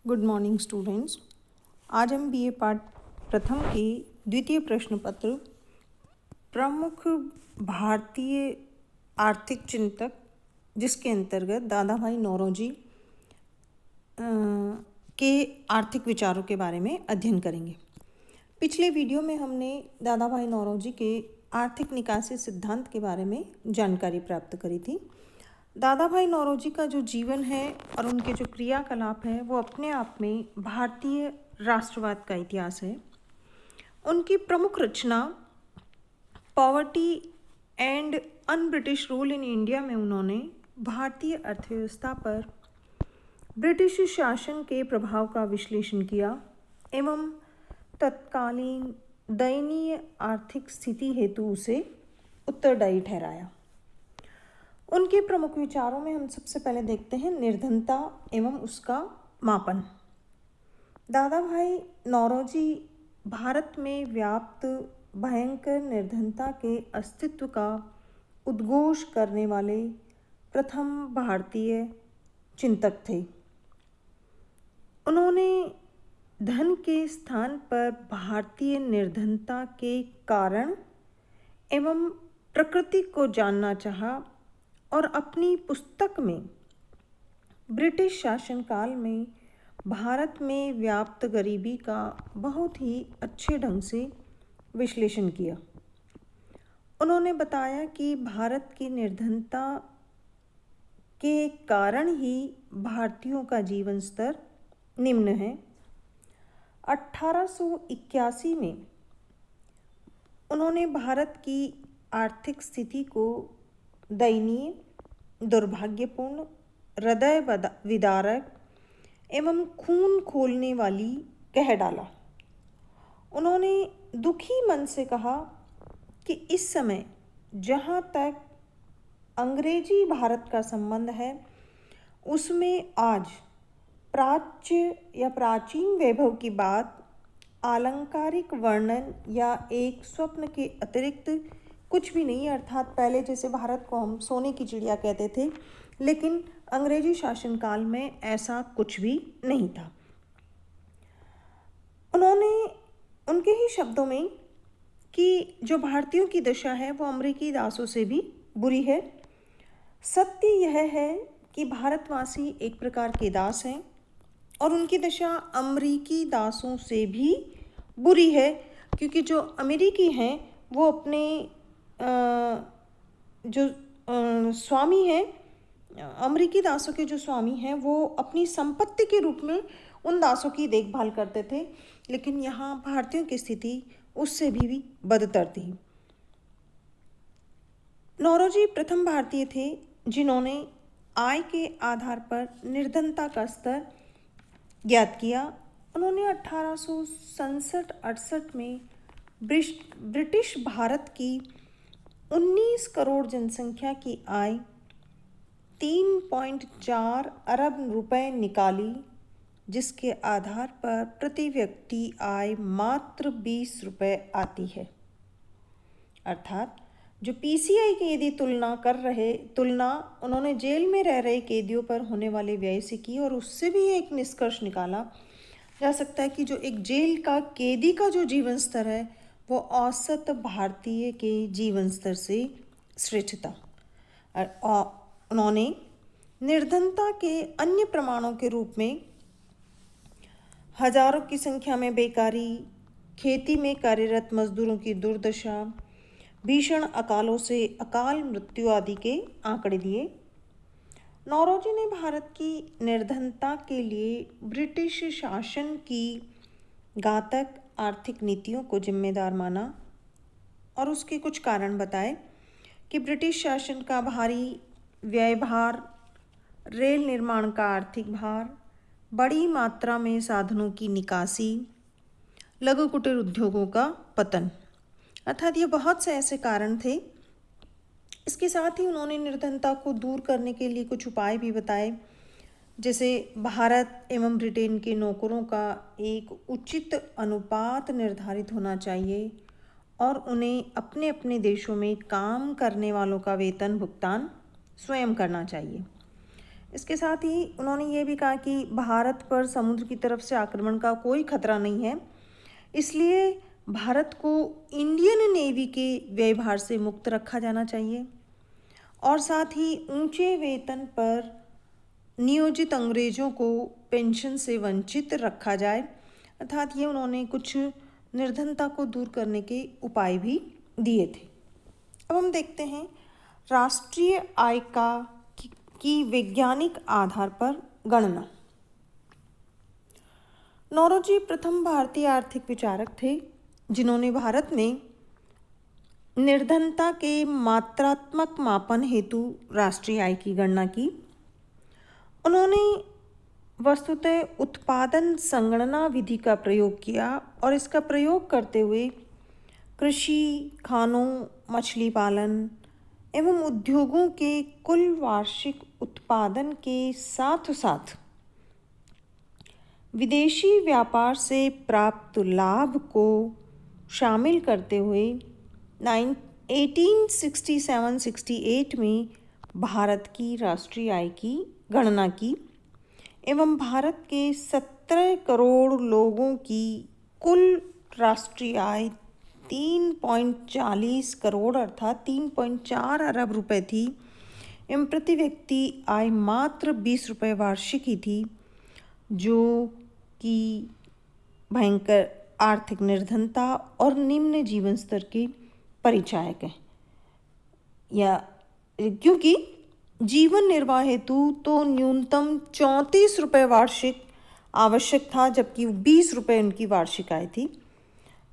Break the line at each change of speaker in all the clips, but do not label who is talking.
Good morning students. आज हम BA part प्रथम के द्वितीय प्रश्न पत्र प्रमुख भारतीय आर्थिक चिंतक जिसके अंतर्गत दादा भाई नौरोजी के आर्थिक विचारों के बारे में अध्ययन करेंगे। पिछले वीडियो में हमने दादा भाई नौरोजी के आर्थिक निकासी सिद्धांत के बारे में जानकारी प्राप्त करी थी। दादा भाई नौरोजी का जो जीवन है और उनके जो क्रियाकलाप है वो अपने आप में भारतीय राष्ट्रवाद का इतिहास है। उनकी प्रमुख रचना poverty and un British rule in India में उन्होंने भारतीय अर्थव्यवस्था पर ब्रिटिश शासन के प्रभाव का विश्लेषण किया एवं तत्कालीन दयनीय आर्थिक स्थिति हेतु उसे उत्तरदायी ठहराया। उनके प्रमुख विचारों में हम सबसे पहले देखते हैं निर्धनता एवं उसका मापन। दादा भाई नौरोजी भारत में व्याप्त भयंकर निर्धनता के अस्तित्व का उद्घोष करने वाले प्रथम भारतीय चिंतक थे। उन्होंने धन के स्थान पर भारतीय निर्धनता के कारण एवं प्रकृति को जानना चाहा और अपनी पुस्तक में ब्रिटिश शासनकाल में भारत में व्याप्त गरीबी का बहुत ही अच्छे ढंग से विश्लेषण किया। उन्होंने बताया कि भारत की निर्धनता के कारण ही भारतीयों का जीवन स्तर निम्न है। 1881 में उन्होंने भारत की आर्थिक स्थिति को दयनीय, दुर्भाग्यपूर्ण, हृदय विदारक एवं खून खोलने वाली कह डाला। उन्होंने दुखी मन से कहा कि इस समय जहाँ तक अंग्रेजी भारत का संबंध है उसमें आज प्राच्य या प्राचीन वैभव की बात आलंकारिक वर्णन या एक स्वप्न के अतिरिक्त कुछ भी नहीं है। अर्थात पहले जैसे भारत को हम सोने की चिड़िया कहते थे, लेकिन अंग्रेजी शासनकाल में ऐसा कुछ भी नहीं था। उन्होंने उनके ही शब्दों में कि जो भारतीयों की दशा है वो अमेरिकी दासों से भी बुरी है। सत्य यह है कि भारतवासी एक प्रकार के दास हैं और उनकी दशा अमेरिकी दासों से भी बुरी है, क्योंकि जो अमेरिकी हैं वो अपने जो स्वामी हैं, अमेरिकी दासों के जो स्वामी हैं वो अपनी संपत्ति के रूप में उन दासों की देखभाल करते थे, लेकिन यहाँ भारतीयों की स्थिति उससे भी बदतर थी। नौरोजी प्रथम भारतीय थे जिन्होंने आय के आधार पर निर्धनता का स्तर ज्ञात किया। उन्होंने 1867-68 में ब्रिटिश भारत की 19 करोड़ जनसंख्या की आय 3.4 अरब रुपए निकाली, जिसके आधार पर प्रति व्यक्ति आय मात्र 20 रुपए आती है। अर्थात जो पीसीआई की यदि तुलना उन्होंने जेल में रह रहे कैदियों पर होने वाले व्यय से की और उससे भी एक निष्कर्ष निकाला जा सकता है कि जो एक जेल का कैदी का जो जीवन स्तर है वो औसत भारतीय के जीवन स्तर से श्रेष्ठ था। उन्होंने निर्धनता के अन्य प्रमाणों के रूप में हजारों की संख्या में बेकारी, खेती में कार्यरत मजदूरों की दुर्दशा, भीषण अकालों से अकाल मृत्यु आदि के आंकड़े दिए। नौरोजी ने भारत की निर्धनता के लिए ब्रिटिश शासन की घातक आर्थिक नीतियों को जिम्मेदार माना और उसके कुछ कारण बताए कि ब्रिटिश शासन का भारी व्यय भार, रेल निर्माण का आर्थिक भार, बड़ी मात्रा में साधनों की निकासी, लघु कुटीर उद्योगों का पतन, अर्थात ये बहुत से ऐसे कारण थे। इसके साथ ही उन्होंने निर्धनता को दूर करने के लिए कुछ उपाय भी बताए, जैसे भारत एवं ब्रिटेन के नौकरों का एक उचित अनुपात निर्धारित होना चाहिए और उन्हें अपने अपने देशों में काम करने वालों का वेतन भुगतान स्वयं करना चाहिए। इसके साथ ही उन्होंने ये भी कहा कि भारत पर समुद्र की तरफ से आक्रमण का कोई खतरा नहीं है, इसलिए भारत को इंडियन नेवी के व्ययभार से मुक्त रखा जाना चाहिए और साथ ही ऊंचे वेतन पर नियोजित अंग्रेजों को पेंशन से वंचित रखा जाए। अर्थात ये उन्होंने कुछ निर्धनता को दूर करने के उपाय भी दिए थे। अब हम देखते हैं राष्ट्रीय आय की वैज्ञानिक आधार पर गणना। नौरोजी प्रथम भारतीय आर्थिक विचारक थे जिन्होंने भारत में निर्धनता के मात्रात्मक मापन हेतु राष्ट्रीय आय की गणना की। उन्होंने वस्तुतः उत्पादन संगणना विधि का प्रयोग किया और इसका प्रयोग करते हुए कृषि, खानों, मछली पालन एवं उद्योगों के कुल वार्षिक उत्पादन के साथ साथ विदेशी व्यापार से प्राप्त लाभ को शामिल करते हुए 1867-68 में भारत की राष्ट्रीय आय की गणना की एवं भारत के 17 करोड़ लोगों की कुल राष्ट्रीय आय 3.40 करोड़ अर्थात 3.4 अरब रुपए थी एवं प्रति व्यक्ति आय मात्र 20 रुपये वार्षिक ही थी, जो कि भयंकर आर्थिक निर्धनता और निम्न जीवन स्तर के परिचायक है। या क्योंकि जीवन निर्वाह हेतु तो न्यूनतम 34 रुपये वार्षिक आवश्यक था, जबकि 20 रुपये उनकी वार्षिक आय थी।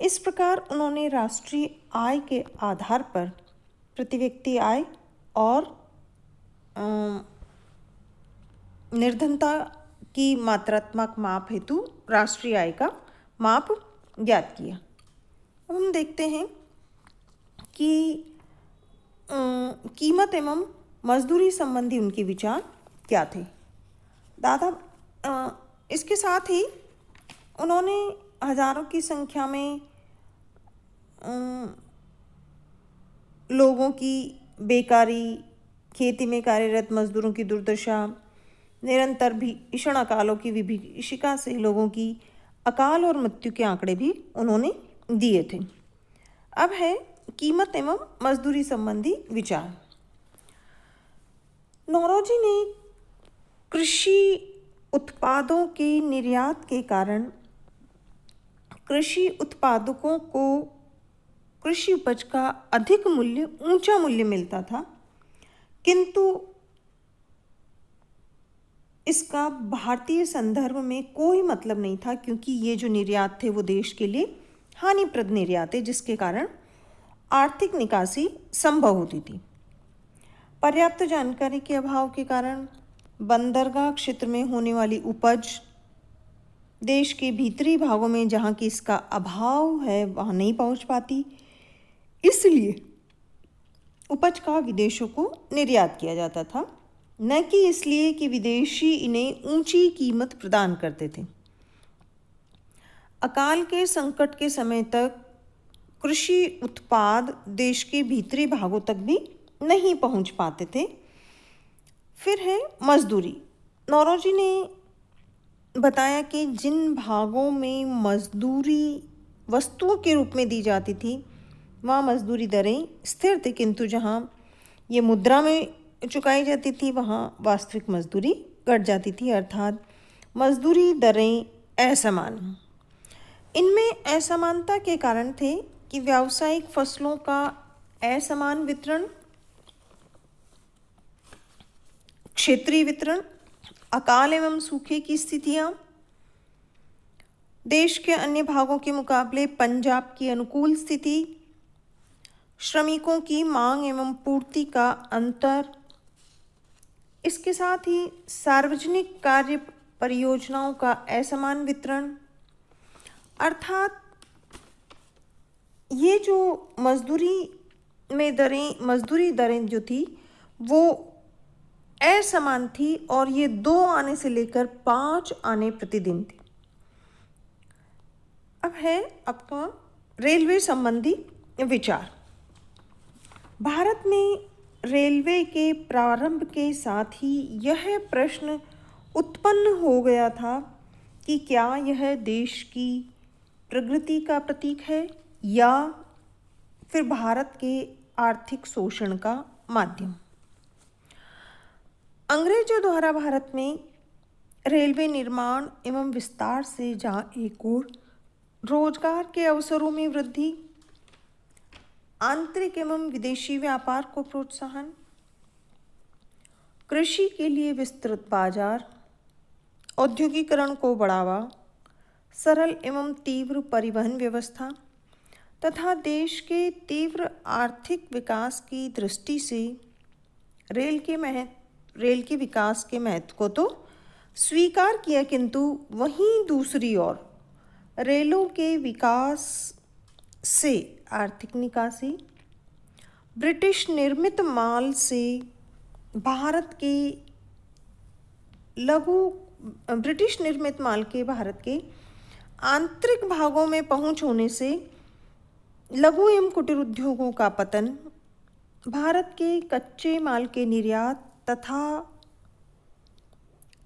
इस प्रकार उन्होंने राष्ट्रीय आय के आधार पर प्रति व्यक्ति आय और निर्धनता की मात्रात्मक माप हेतु राष्ट्रीय आय का माप ज्ञात किया। अब हम देखते हैं कि कीमत एवं मजदूरी संबंधी उनके विचार क्या थे। इसके साथ ही उन्होंने हजारों की संख्या में लोगों की बेकारी, खेती में कार्यरत मजदूरों की दुर्दशा, निरंतर भीषण अकालों की विभीषिका से लोगों की अकाल और मृत्यु के आंकड़े भी उन्होंने दिए थे। अब है कीमत एवं मजदूरी संबंधी विचार। नौरोजी ने कृषि उत्पादों के निर्यात के कारण कृषि उत्पादकों को कृषि उपज का अधिक मूल्य, ऊंचा मूल्य मिलता था, किंतु इसका भारतीय संदर्भ में कोई मतलब नहीं था, क्योंकि ये जो निर्यात थे वो देश के लिए हानिप्रद निर्यात है, जिसके कारण आर्थिक निकासी संभव होती थी। पर्याप्त जानकारी के अभाव के कारण बंदरगाह क्षेत्र में होने वाली उपज देश के भीतरी भागों में, जहाँ की इसका अभाव है, वहाँ नहीं पहुँच पाती, इसलिए उपज का विदेशों को निर्यात किया जाता था, न कि इसलिए कि विदेशी इन्हें ऊंची कीमत प्रदान करते थे। अकाल के संकट के समय तक कृषि उत्पाद देश के भीतरी भागों तक भी नहीं पहुंच पाते थे। फिर है मजदूरी। नौरोजी ने बताया कि जिन भागों में मजदूरी वस्तुओं के रूप में दी जाती थी वहाँ मजदूरी दरें स्थिर थी, किंतु जहाँ ये मुद्रा में चुकाई जाती थी वहाँ वास्तविक मजदूरी घट जाती थी, अर्थात मजदूरी दरें असमान। इनमें असमानता के कारण थे कि व्यावसायिक फसलों का असमान वितरण, क्षेत्रीय वितरण, अकाल एवं सूखे की स्थितियां, देश के अन्य भागों के मुकाबले पंजाब की अनुकूल स्थिति, श्रमिकों की मांग एवं पूर्ति का अंतर, इसके साथ ही सार्वजनिक कार्य परियोजनाओं का असमान वितरण, अर्थात ये जो मजदूरी दरें जो थी वो असमान थी और ये 2 आने से लेकर 5 आने प्रतिदिन थी। अब है आपका रेलवे संबंधी विचार। भारत में रेलवे के प्रारंभ के साथ ही यह प्रश्न उत्पन्न हो गया था कि क्या यह देश की प्रगति का प्रतीक है या फिर भारत के आर्थिक शोषण का माध्यम। अंग्रेजों द्वारा भारत में रेलवे निर्माण एवं विस्तार से जहाँ एक ओर रोजगार के अवसरों में वृद्धि, आंतरिक एवं विदेशी व्यापार को प्रोत्साहन, कृषि के लिए विस्तृत बाजार, औद्योगिकरण को बढ़ावा, सरल एवं तीव्र परिवहन व्यवस्था तथा देश के तीव्र आर्थिक विकास की दृष्टि से रेल के विकास के महत्व को तो स्वीकार किया, किंतु वहीं दूसरी ओर रेलों के विकास से आर्थिक निकासी, ब्रिटिश निर्मित माल से भारत के आंतरिक भागों में पहुंच होने से लघु एवं कुटीर उद्योगों का पतन, भारत के कच्चे माल के निर्यात तथा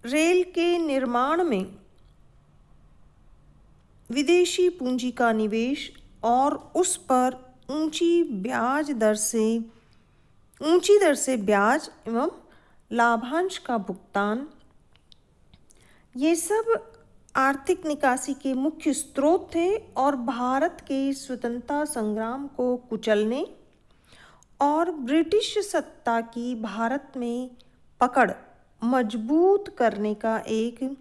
रेल के निर्माण में विदेशी पूंजी का निवेश और उस पर ऊंची दर से ब्याज एवं लाभांश का भुगतान, ये सब आर्थिक निकासी के मुख्य स्रोत थे और भारत के स्वतंत्रता संग्राम को कुचलने और ब्रिटिश सत्ता की भारत में पकड़ मजबूत करने का एक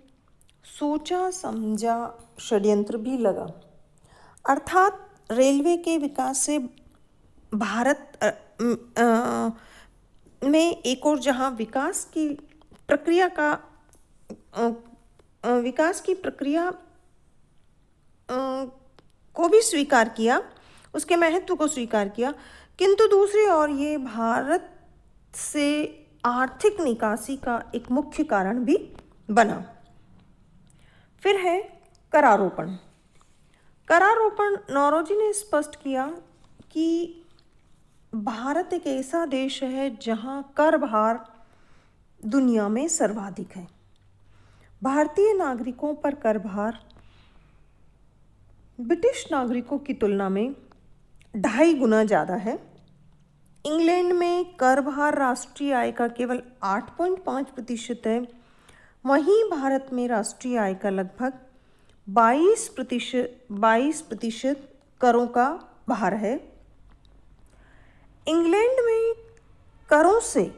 सोचा समझा षड्यंत्र भी लगा। अर्थात रेलवे के विकास से भारत में एक और जहां विकास की प्रक्रिया को भी स्वीकार किया, उसके महत्व को स्वीकार किया, किंतु दूसरी ओर ये भारत से आर्थिक निकासी का एक मुख्य कारण भी बना। फिर है करारोपण। नौरोजी ने स्पष्ट किया कि भारत एक ऐसा देश है जहां कर भार दुनिया में सर्वाधिक है। भारतीय नागरिकों पर कर भार ब्रिटिश नागरिकों की तुलना में 2.5 गुना ज़्यादा है। इंग्लैंड में कर भार राष्ट्रीय आय का केवल 8.5% है, वहीं भारत में राष्ट्रीय आय का लगभग 22% करों का भार है। इंग्लैंड में करों से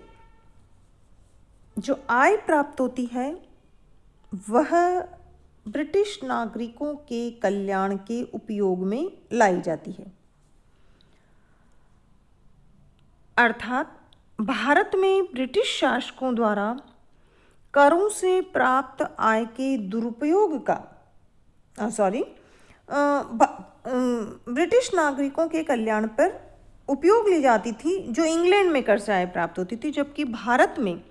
जो आय प्राप्त होती है वह ब्रिटिश नागरिकों के कल्याण के उपयोग में लाई जाती है। अर्थात भारत में ब्रिटिश शासकों द्वारा करों से प्राप्त आय के दुरुपयोग का ब्रिटिश नागरिकों के कल्याण पर उपयोग ली जाती थी, जो इंग्लैंड में कर से आय प्राप्त होती थी, जबकि भारत में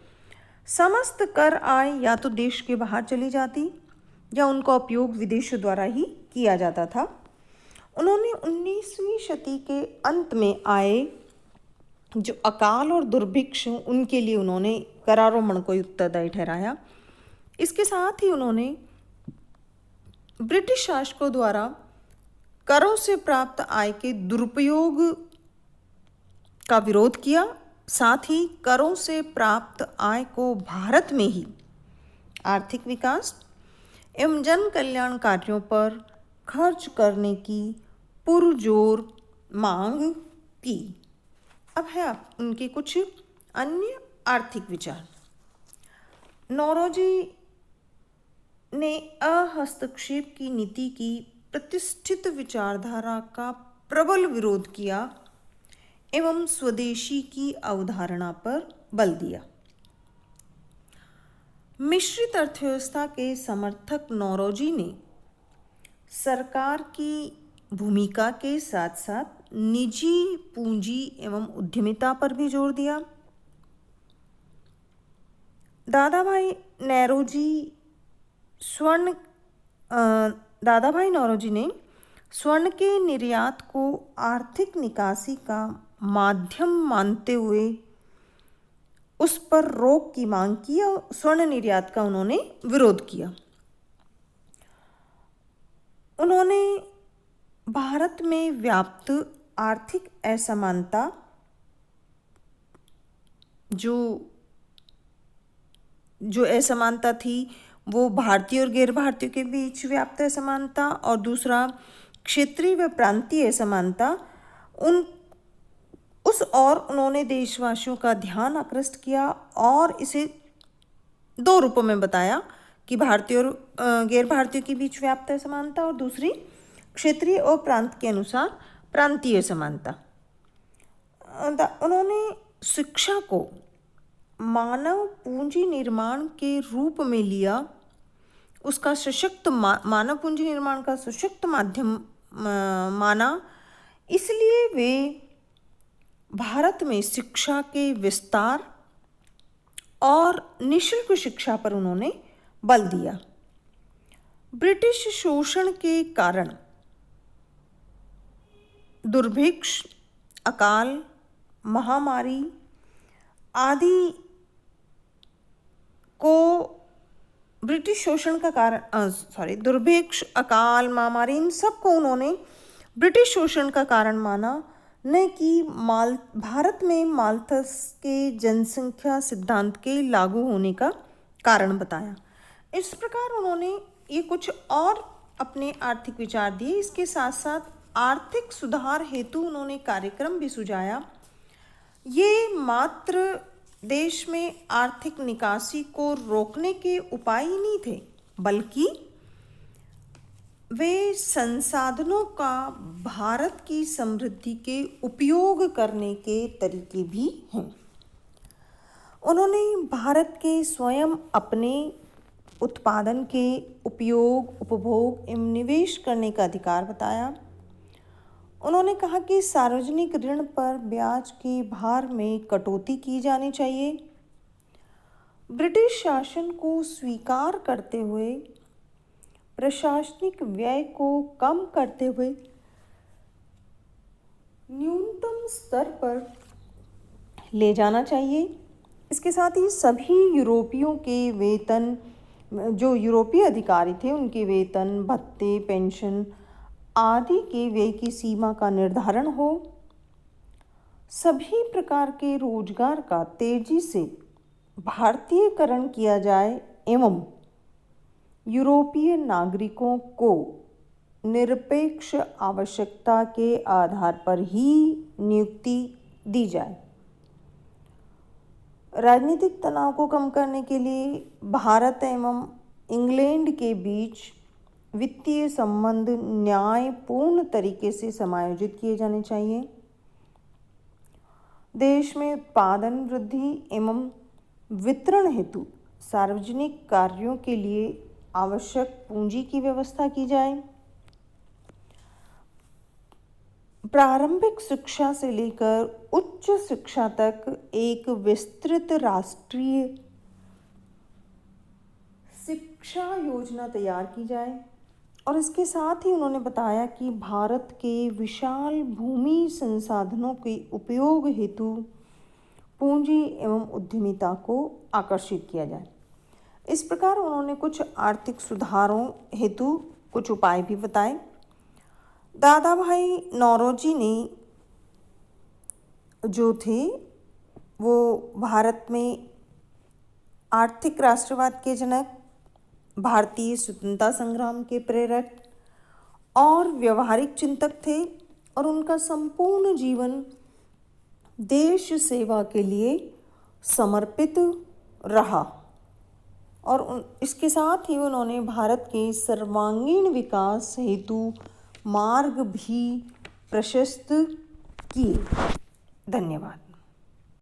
समस्त कर आय या तो देश के बाहर चली जाती या उनका उपयोग विदेशों द्वारा ही किया जाता था। उन्होंने 19वीं शती के अंत में आए जो अकाल और दुर्भिक्ष, उनके लिए उन्होंने करारोपण को उत्तरदायी ठहराया। इसके साथ ही उन्होंने ब्रिटिश शासकों द्वारा करों से प्राप्त आय के दुरुपयोग का विरोध किया, साथ ही करों से प्राप्त आय को भारत में ही आर्थिक विकास एवं जन कल्याण कार्यों पर खर्च करने की पुरजोर मांग की। अब है उनके कुछ अन्य आर्थिक विचार। नौरोजी ने अहस्तक्षेप की नीति की प्रतिष्ठित विचारधारा का प्रबल विरोध किया एवं स्वदेशी की अवधारणा पर बल दिया। मिश्रित अर्थव्यवस्था के समर्थक नौरोजी ने सरकार की भूमिका के साथ साथ निजी पूंजी एवं उद्यमिता पर भी जोर दिया। दादाभाई नौरोजी ने स्वर्ण के निर्यात को आर्थिक निकासी का माध्यम मानते हुए उस पर रोक की मांग की और स्वर्ण निर्यात का उन्होंने विरोध किया। उन्होंने भारत में व्याप्त आर्थिक असमानता, जो असमानता थी वो भारतीय और गैर भारतीयों के बीच व्याप्त असमानता, और दूसरा क्षेत्रीय व प्रांतीय असमानता, उन्होंने देशवासियों का ध्यान आकृष्ट किया और इसे दो रूपों में बताया कि भारतीय और गैर भारतीयों के बीच व्याप्त असमानता और दूसरी क्षेत्रीय और प्रांत के अनुसार प्रांतीय समानता। उन्होंने शिक्षा को मानव पूंजी निर्माण के रूप में लिया, उसका सशक्त मानव पूंजी निर्माण का सशक्त माध्यम माना। इसलिए वे भारत में शिक्षा के विस्तार और निःशुल्क शिक्षा पर उन्होंने बल दिया। ब्रिटिश शोषण के कारण दुर्भिक्ष, अकाल, महामारी आदि को ब्रिटिश शोषण का कारण दुर्भिक्ष, अकाल, महामारी, इन सब को उन्होंने ब्रिटिश शोषण का कारण माना, न कि भारत में माल्थस के जनसंख्या सिद्धांत के लागू होने का कारण बताया। इस प्रकार उन्होंने ये कुछ और अपने आर्थिक विचार दिए। इसके साथ साथ आर्थिक सुधार हेतु उन्होंने कार्यक्रम भी सुझाया। ये मात्र देश में आर्थिक निकासी को रोकने के उपाय ही नहीं थे, बल्कि वे संसाधनों का भारत की समृद्धि के उपयोग करने के तरीके भी हैं। उन्होंने भारत के स्वयं अपने उत्पादन के उपयोग, उपभोग एवं निवेश करने का अधिकार बताया। उन्होंने कहा कि सार्वजनिक ऋण पर ब्याज के भार में कटौती की जानी चाहिए। ब्रिटिश शासन को स्वीकार करते हुए प्रशासनिक व्यय को कम करते हुए न्यूनतम स्तर पर ले जाना चाहिए। इसके साथ ही सभी यूरोपियों के वेतन, जो यूरोपीय अधिकारी थे, उनके वेतन, भत्ते, पेंशन आदि के व्यय की सीमा का निर्धारण हो। सभी प्रकार के रोजगार का तेजी से भारतीयकरण किया जाए एवं यूरोपीय नागरिकों को निरपेक्ष आवश्यकता के आधार पर ही नियुक्ति दी जाए। राजनीतिक तनाव को कम करने के लिए भारत एवं इंग्लैंड के बीच वित्तीय संबंध न्यायपूर्ण तरीके से समायोजित किए जाने चाहिए। देश में उत्पादन वृद्धि एवं वितरण हेतु सार्वजनिक कार्यों के लिए आवश्यक पूंजी की व्यवस्था की जाए। प्रारंभिक शिक्षा से लेकर उच्च शिक्षा तक एक विस्तृत राष्ट्रीय शिक्षा योजना तैयार की जाए। और इसके साथ ही उन्होंने बताया कि भारत के विशाल भूमि संसाधनों के उपयोग हेतु पूंजी एवं उद्यमिता को आकर्षित किया जाए। इस प्रकार उन्होंने कुछ आर्थिक सुधारों हेतु कुछ उपाय भी बताए। दादा भाई नौरोजी ने जो थे वो भारत में आर्थिक राष्ट्रवाद के जनक, भारतीय स्वतंत्रता संग्राम के प्रेरक और व्यवहारिक चिंतक थे, और उनका संपूर्ण जीवन देश सेवा के लिए समर्पित रहा। और इसके साथ ही उन्होंने भारत के सर्वांगीण विकास हेतु मार्ग भी प्रशस्त किए। धन्यवाद।